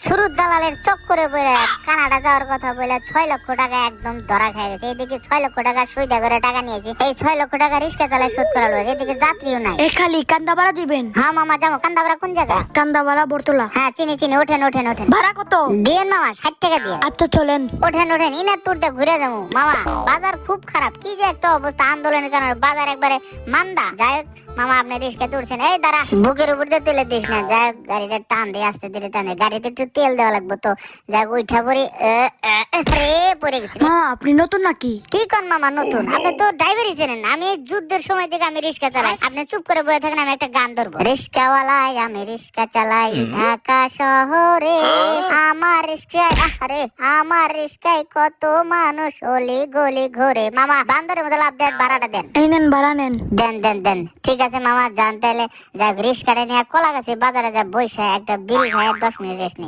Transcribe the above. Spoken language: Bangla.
সুরুত দালালের চক্করে পড়ে কানাডা যাওয়ার কথা বলে 6 লক্ষ টাকা একদম ধরা খেয়ে গেছে। এদিকে 6 লক্ষ টাকা সুইদা করে টাকা নিয়েছি, এই 6 লক্ষ টাকা রিস্কা চালায় শোধ করা লাগবে। এদিকে যাত্রীও নাই। এ খালি কান্দাপাড়া দিবেন? হ্যাঁ মামা যাবো। কান্দাপাড়া কোন জায়গা? কান্দাপাড়া বর্তলা। হ্যাঁ চিনি চিনি, ওঠেন ওঠেন ওঠেন। ভাড়া কত? দিয়েন মামা, 60 টাকা দিয়েন। আচ্ছা চলেন। ওঠেন ওঠেন, ইনার তুরতে ঘুরে যাবো। মামা বাজার খুব খারাপ, কি যে একটা অবস্থা, আন্দোলনের কারণে বাজার একবারে মান্দা। যাই হোক মামা, আপনি রিস্কা তুলছেন, এই দাঁড়া, বুকের উপর দিয়ে তুলে দিস না। যাই হোক গাড়িটা টান দিয়ে, আস্তে ধীরে টান দে, গাড়িতে একটু তেল দেওয়া লাগবে তো। যাই হোক উঠা পড়ি, পড়ে গেছি। মা আপনি নতুন নাকি? কি কোন মামা নতুন? আপনি তো ড্রাইভারই চেনেন না। আমি যুদ্ধের সময় থেকে আমি রিস্কা চালাই। আপনি চুপ করে বসে থাকেন, আমি একটা গান ধরবো। রিস্কাওয়ালাই আমি রিস্কা চালাই ঢাকা শহরে, আমার রিস্কায়, আরে আমার রিস্কায় কত মানুষ অলি গলি ঘুরে। মামা বান্দরের মতো লাভ দেন, ভাড়াটা দেন। এই নেন ভাড়া নেন। দেন দেন দেন, ঠিক আছে মামা, যান তাহলে। যাক রিস্কাটা নিয়ে কলা গাছে বাজারে যা বসে একটা বিড়ি খায় 10 মিনিট রেস্ট নিই।